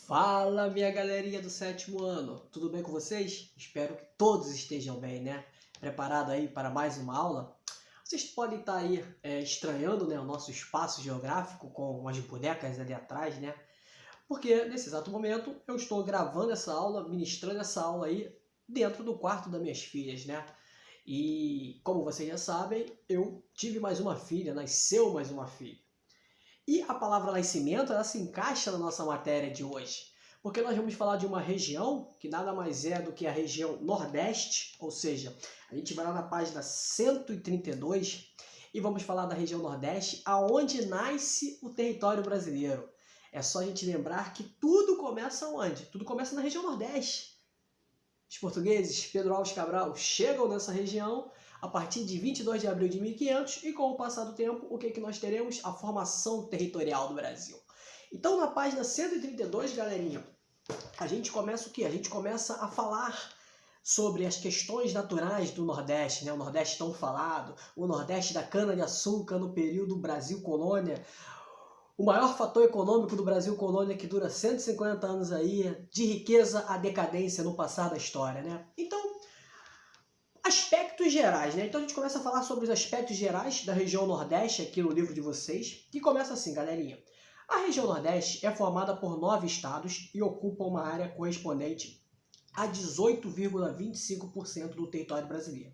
Fala, minha galerinha do sétimo ano, tudo bem com vocês? Espero que todos estejam bem, né? Preparado aí para mais uma aula? Vocês podem estar aí estranhando, né, o nosso espaço geográfico com umas bonecas ali atrás, né? Porque nesse exato momento eu estou gravando essa aula, ministrando essa aula aí dentro do quarto das minhas filhas, né? E como vocês já sabem, eu tive mais uma filha, nasceu mais uma filha. E a palavra nascimento, ela se encaixa na nossa matéria de hoje, porque nós vamos falar de uma região que nada mais é do que a região Nordeste, ou seja, a gente vai lá na página 132 e vamos falar da região Nordeste, aonde nasce o território brasileiro. É só a gente lembrar que tudo começa onde? Tudo começa na região Nordeste. Os portugueses, Pedro Álvares Cabral, chegam nessa região a partir de 22 de abril de 1500 e com o passar do tempo, o que nós teremos? A formação territorial do Brasil. Então, na página 132, galerinha, a gente começa o quê? A gente começa a falar sobre as questões naturais do Nordeste, né? O Nordeste tão falado, o Nordeste da cana-de-açúcar no período Brasil Colônia, o maior fator econômico do Brasil Colônia que dura 150 anos aí, de riqueza à decadência no passar da história, né? Então, aspectos gerais, né? Então a gente começa a falar sobre os aspectos gerais da região Nordeste aqui no livro de vocês, que começa assim, galerinha. A região Nordeste é formada por 9 estados e ocupa uma área correspondente a 18,25% do território brasileiro.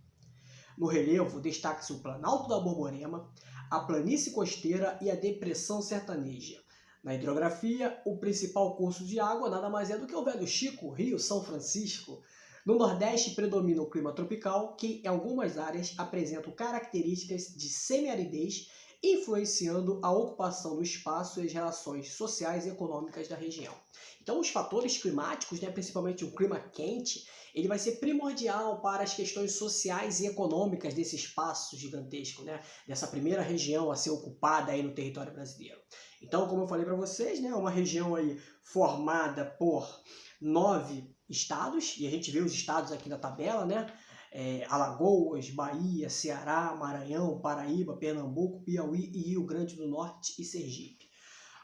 No relevo, destaca-se o Planalto da Borborema, a planície costeira e a depressão sertaneja. Na hidrografia, o principal curso de água nada mais é do que o Velho Chico, Rio São Francisco. No Nordeste predomina o clima tropical, que em algumas áreas apresenta características de semiaridez, influenciando a ocupação do espaço e as relações sociais e econômicas da região. Então, os fatores climáticos, né, principalmente o clima quente, ele vai ser primordial para as questões sociais e econômicas desse espaço gigantesco, né, dessa primeira região a ser ocupada aí no território brasileiro. Então, como eu falei para vocês, né, uma região aí formada por 9 estados, e a gente vê os estados aqui na tabela, né? Alagoas, Bahia, Ceará, Maranhão, Paraíba, Pernambuco, Piauí e Rio Grande do Norte e Sergipe.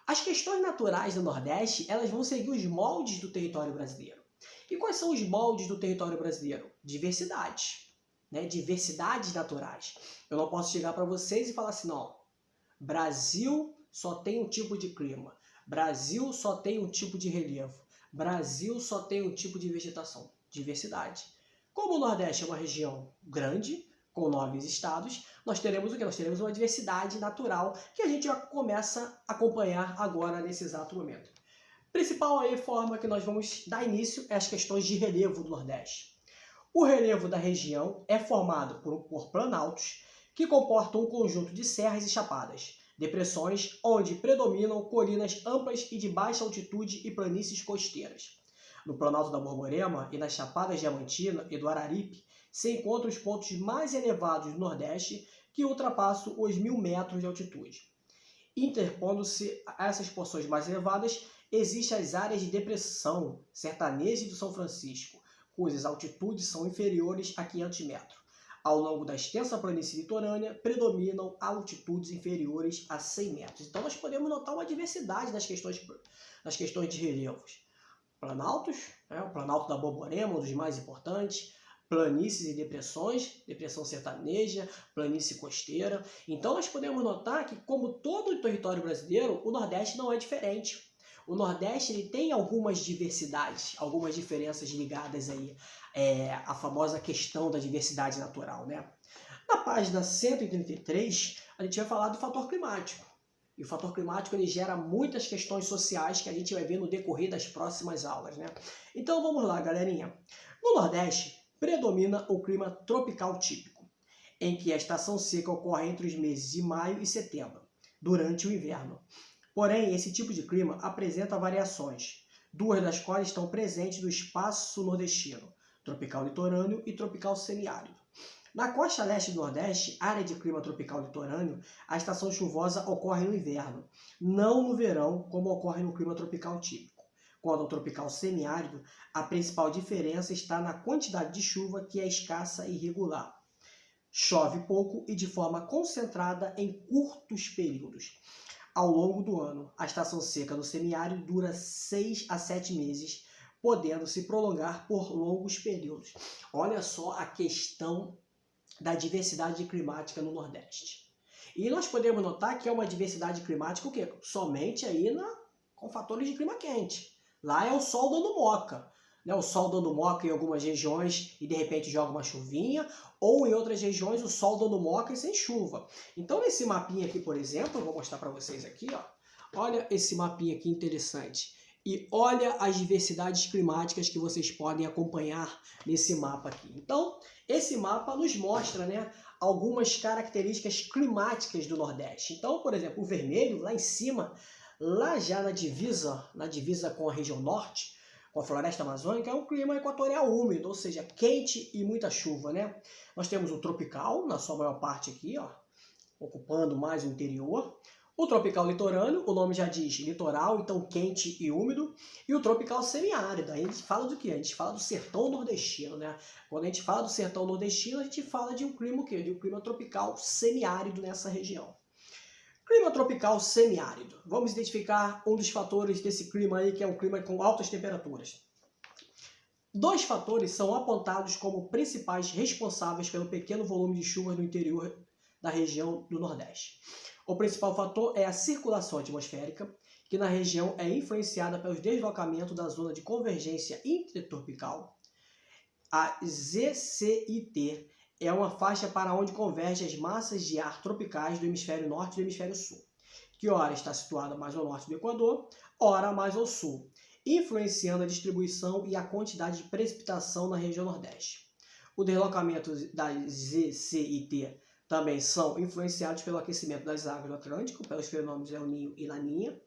As questões naturais do Nordeste, elas vão seguir os moldes do território brasileiro. E quais são os moldes do território brasileiro? Diversidade, né? Diversidades naturais. Eu não posso chegar para vocês e falar assim, não, Brasil só tem um tipo de clima, Brasil só tem um tipo de relevo, Brasil só tem um tipo de vegetação, diversidade. Como o Nordeste é uma região grande, com 9 estados, nós teremos o quê? Nós teremos uma diversidade natural que a gente já começa a acompanhar agora nesse exato momento. Principal aí forma que nós vamos dar início é as questões de relevo do Nordeste. O relevo da região é formado por planaltos que comportam um conjunto de serras e chapadas, depressões onde predominam colinas amplas e de baixa altitude e planícies costeiras. No Planalto da Borborema e nas Chapadas Diamantina e do Araripe se encontram os pontos mais elevados do Nordeste que ultrapassam os 1000 metros de altitude. Interpondo-se a essas porções mais elevadas, existem as áreas de depressão sertaneja do São Francisco, cujas altitudes são inferiores a 500 metros. Ao longo da extensa planície litorânea, predominam altitudes inferiores a 100 metros. Então, nós podemos notar uma diversidade nas questões de relevos. Planaltos, né? O Planalto da Borborema, um dos mais importantes, planícies e depressões, depressão sertaneja, planície costeira. Então, nós podemos notar que, como todo o território brasileiro, o Nordeste não é diferente. O Nordeste ele tem algumas diversidades, algumas diferenças ligadas aí à famosa questão da diversidade natural, né? Na página 133, a gente vai falar do fator climático. E o fator climático ele gera muitas questões sociais que a gente vai ver no decorrer das próximas aulas, né? Então vamos lá, galerinha. No Nordeste, predomina o clima tropical típico, em que a estação seca ocorre entre os meses de maio e setembro, durante o inverno. Porém, esse tipo de clima apresenta variações, duas das quais estão presentes no espaço nordestino, tropical litorâneo e tropical semiárido. Na costa leste do Nordeste, área de clima tropical litorâneo, a estação chuvosa ocorre no inverno, não no verão, como ocorre no clima tropical típico. Quanto ao tropical semiárido, a principal diferença está na quantidade de chuva, que é escassa e irregular. Chove pouco e de forma concentrada em curtos períodos. ao longo do ano. A estação seca no semiárido dura 6 a 7 meses, podendo se prolongar por longos períodos. Olha só a questão da diversidade climática no Nordeste. E nós podemos notar que é uma diversidade climática o quê? Somente aí com fatores de clima quente. Lá é o sol dando moca. Né? O sol dando moca em algumas regiões e de repente joga uma chuvinha, ou em outras regiões o sol dando moca e sem chuva. Então nesse mapinha aqui, por exemplo, eu vou mostrar para vocês aqui, ó. Olha esse mapinha aqui interessante. E olha as diversidades climáticas que vocês podem acompanhar nesse mapa aqui. Então, esse mapa nos mostra, né, algumas características climáticas do Nordeste. Então, por exemplo, o vermelho, lá em cima, lá já na divisa com a região norte, com a floresta amazônica, é um clima equatorial úmido, ou seja, quente e muita chuva, né? Nós temos o tropical, na sua maior parte aqui, ó, ocupando mais o interior. O tropical litorâneo, o nome já diz litoral, então quente e úmido. E o tropical semiárido, aí a gente fala do quê? A gente fala do sertão nordestino, né? Quando a gente fala do sertão nordestino, a gente fala de um clima o quê? De um clima tropical semiárido nessa região. Clima tropical semiárido. Vamos identificar um dos fatores desse clima aí, que é um clima com altas temperaturas. Dois fatores são apontados como principais responsáveis pelo pequeno volume de chuvas no interior da região do Nordeste. O principal fator é a circulação atmosférica, que na região é influenciada pelos deslocamentos da zona de convergência intertropical. A ZCIT é uma faixa para onde convergem as massas de ar tropicais do hemisfério norte e do hemisfério sul, que ora está situada mais ao norte do Equador, ora mais ao sul, influenciando a distribuição e a quantidade de precipitação na região Nordeste. O deslocamento da ZCIT também são influenciados pelo aquecimento das águas do Atlântico, pelos fenômenos El Niño e Laninha,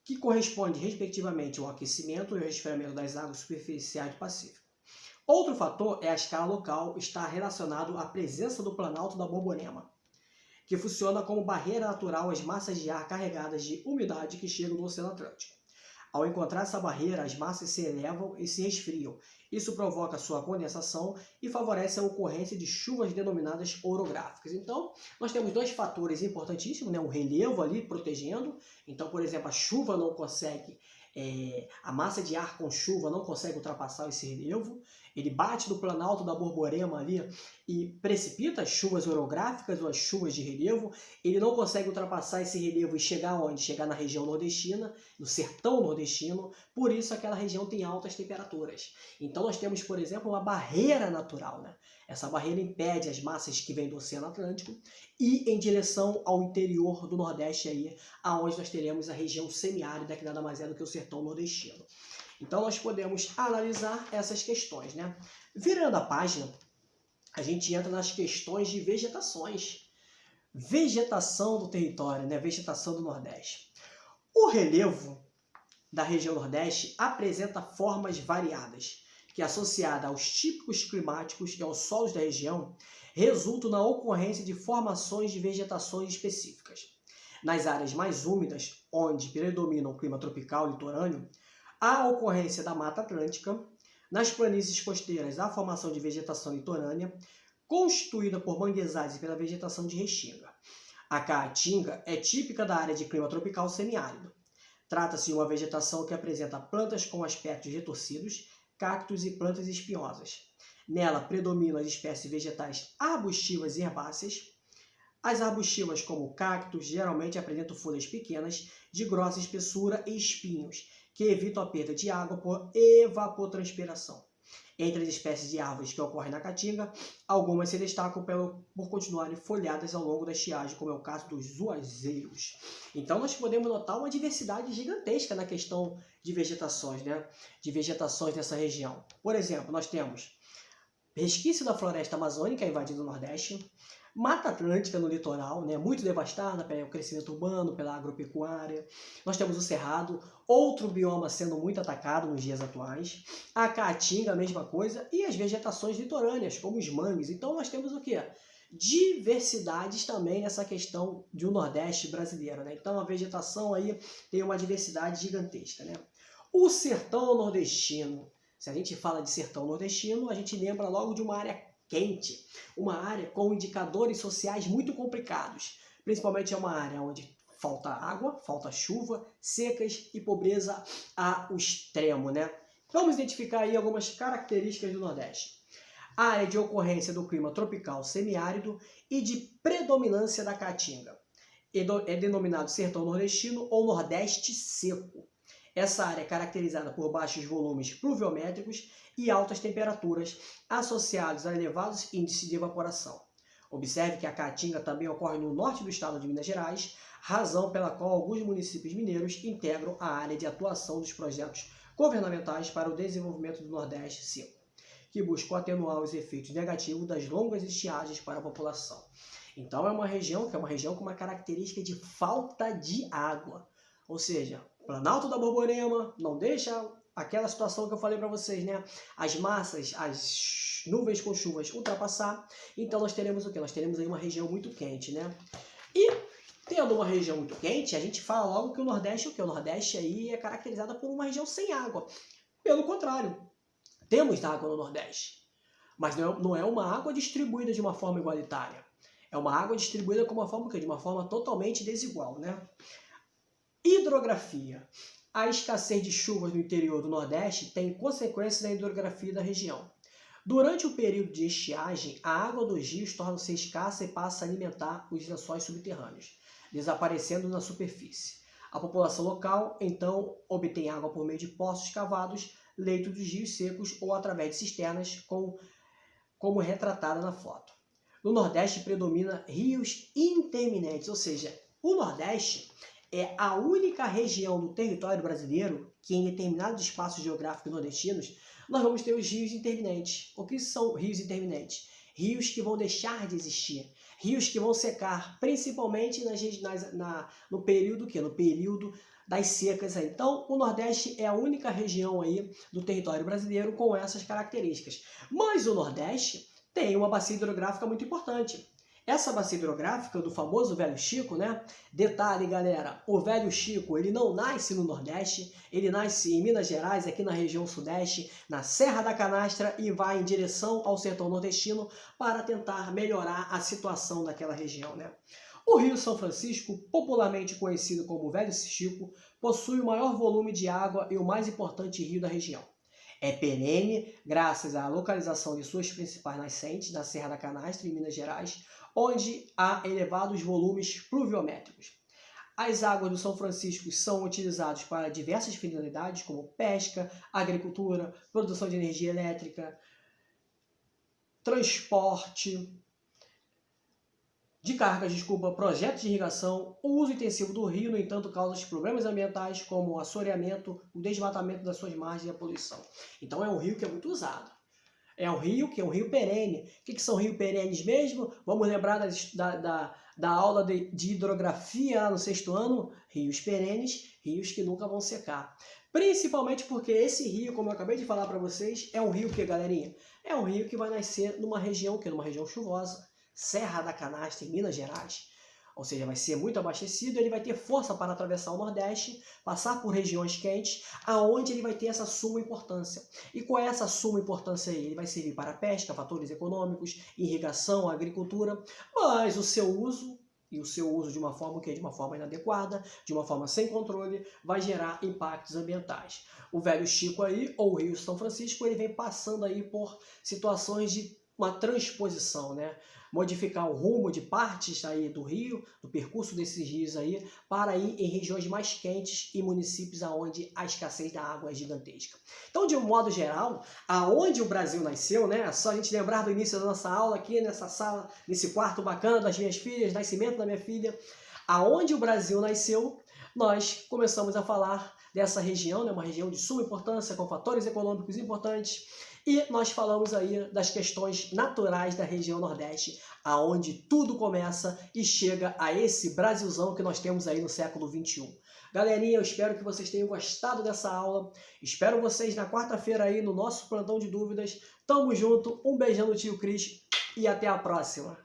que corresponde respectivamente ao aquecimento e ao resfriamento das águas superficiais do Pacífico. Outro fator é a escala local, está relacionado à presença do Planalto da Borborema, que funciona como barreira natural às massas de ar carregadas de umidade que chegam do Oceano Atlântico. Ao encontrar essa barreira, as massas se elevam e se resfriam. Isso provoca sua condensação e favorece a ocorrência de chuvas denominadas orográficas. Então, nós temos dois fatores importantíssimos, né? O relevo ali protegendo. Então, por exemplo, a chuva não consegue, a massa de ar com chuva não consegue ultrapassar esse relevo. Ele bate no planalto da Borborema ali e precipita as chuvas orográficas ou as chuvas de relevo. Ele não consegue ultrapassar esse relevo e chegar onde? Chegar na região nordestina, no sertão nordestino. Por isso aquela região tem altas temperaturas. Então nós temos, por exemplo, uma barreira natural, né? Essa barreira impede as massas que vêm do Oceano Atlântico e em direção ao interior do Nordeste aí, aonde nós teremos a região semiárida, que nada mais é do que o sertão nordestino. Então nós podemos analisar essas questões, né? Virando a página, a gente entra nas questões de vegetações. Vegetação do território, né? Vegetação do Nordeste. O relevo da região Nordeste apresenta formas variadas, que associada aos típicos climáticos e aos solos da região, resultam na ocorrência de formações de vegetações específicas. Nas áreas mais úmidas, onde predomina o clima tropical litorâneo, há a ocorrência da Mata Atlântica. Nas planícies costeiras, há a formação de vegetação litorânea, constituída por manguezais e pela vegetação de restinga. A caatinga é típica da área de clima tropical semiárido. Trata-se de uma vegetação que apresenta plantas com aspectos retorcidos, cactos e plantas espinhosas. Nela predominam as espécies vegetais arbustivas e herbáceas. As arbustivas, como cactos, geralmente apresentam folhas pequenas, de grossa espessura e espinhos, que evitam a perda de água por evapotranspiração. Entre as espécies de árvores que ocorrem na caatinga, algumas se destacam por continuarem folhadas ao longo da estiagem, como é o caso dos zuazeiros. Então nós podemos notar uma diversidade gigantesca na questão de vegetações, né? De vegetações dessa região. Por exemplo, nós temos resquício da floresta amazônica invadindo o Nordeste, Mata Atlântica no litoral, né, muito devastada pelo crescimento urbano, pela agropecuária. Nós temos o Cerrado, outro bioma sendo muito atacado nos dias atuais. A Caatinga, a mesma coisa. E as vegetações litorâneas, como os mangues. Então nós temos o quê? Diversidades também nessa questão de um Nordeste brasileiro, né? Então a vegetação aí tem uma diversidade gigantesca, né? O sertão nordestino. Se a gente fala de sertão nordestino, a gente lembra logo de uma área quente, uma área com indicadores sociais muito complicados. Principalmente é uma área onde falta água, falta chuva, secas e pobreza ao extremo, né? Vamos identificar aí algumas características do Nordeste. A área de ocorrência do clima tropical semiárido e de predominância da caatinga. É denominado sertão nordestino ou nordeste seco. Essa área é caracterizada por baixos volumes pluviométricos e altas temperaturas associados a elevados índices de evaporação. Observe que a caatinga também ocorre no norte do estado de Minas Gerais, razão pela qual alguns municípios mineiros integram a área de atuação dos projetos governamentais para o desenvolvimento do Nordeste seco, que buscam atenuar os efeitos negativos das longas estiagens para a população. Então é uma região com uma característica de falta de água. Ou seja, o Planalto da Borborema não deixa aquela situação que eu falei para vocês, né? As massas, as nuvens com chuvas ultrapassar. Então nós teremos o quê? Nós teremos aí uma região muito quente, né? E tendo uma região muito quente, a gente fala logo que o Nordeste, o Nordeste aí é caracterizada por uma região sem água. Pelo contrário, temos água no Nordeste, mas não é uma água distribuída de uma forma igualitária. É uma água distribuída de uma forma totalmente desigual, né? Hidrografia. A escassez de chuvas no interior do Nordeste tem consequências na hidrografia da região. Durante o período de estiagem, a água dos rios torna-se escassa e passa a alimentar os lençóis subterrâneos, desaparecendo na superfície. A população local, então, obtém água por meio de poços cavados, leitos dos rios secos ou através de cisternas, como retratada na foto. No Nordeste predomina rios intermitentes, ou seja, o Nordeste é a única região do território brasileiro que em determinados espaços geográficos nordestinos nós vamos ter os rios intermitentes. O que são rios intermitentes? Rios que vão deixar de existir, rios que vão secar, principalmente no período que? No período das secas. Então, o Nordeste é a única região aí do território brasileiro com essas características. Mas o Nordeste tem uma bacia hidrográfica muito importante. Essa bacia hidrográfica do famoso Velho Chico, né? Detalhe, galera, o Velho Chico, ele não nasce no Nordeste, ele nasce em Minas Gerais, aqui na região sudeste, na Serra da Canastra, e vai em direção ao sertão nordestino para tentar melhorar a situação daquela região, né? O Rio São Francisco, popularmente conhecido como Velho Chico, possui o maior volume de água e o mais importante rio da região. É perene, graças à localização de suas principais nascentes, na Serra da Canastra, em Minas Gerais, onde há elevados volumes pluviométricos. As águas do São Francisco são utilizadas para diversas finalidades, como pesca, agricultura, produção de energia elétrica, transporte de cargas, projetos de irrigação. O uso intensivo do rio, no entanto, causa problemas ambientais como o assoreamento, o desmatamento das suas margens e a poluição. Então é um rio que é muito usado. É um rio que é um rio perene. O que são rios perenes mesmo? Vamos lembrar da aula de hidrografia no 6º ano? Rios perenes, rios que nunca vão secar. Principalmente porque esse rio, como eu acabei de falar para vocês, é um rio que, galerinha? É um rio que vai nascer numa região chuvosa. Serra da Canastra, em Minas Gerais. Ou seja, vai ser muito abastecido, ele vai ter força para atravessar o Nordeste, passar por regiões quentes, aonde ele vai ter essa suma importância. E qual é essa suma importância aí? Ele vai servir para pesca, fatores econômicos, irrigação, agricultura, mas o seu uso de uma forma de uma forma inadequada, de uma forma sem controle, vai gerar impactos ambientais. O Velho Chico aí, ou o Rio São Francisco, ele vem passando aí por situações de uma transposição, né? Modificar o rumo de partes aí do rio, do percurso desses rios aí, para ir em regiões mais quentes e municípios onde a escassez da água é gigantesca. Então, de um modo geral, aonde o Brasil nasceu, né? É só a gente lembrar do início da nossa aula aqui, nessa sala, nesse quarto bacana das minhas filhas, nascimento da minha filha, aonde o Brasil nasceu, nós começamos a falar dessa região, né? Uma região de suma importância, com fatores econômicos importantes. E nós falamos aí das questões naturais da região Nordeste, aonde tudo começa e chega a esse Brasilzão que nós temos aí no século XXI. Galerinha, eu espero que vocês tenham gostado dessa aula. Espero vocês na quarta-feira aí no nosso plantão de dúvidas. Tamo junto, um beijão do tio Cris e até a próxima.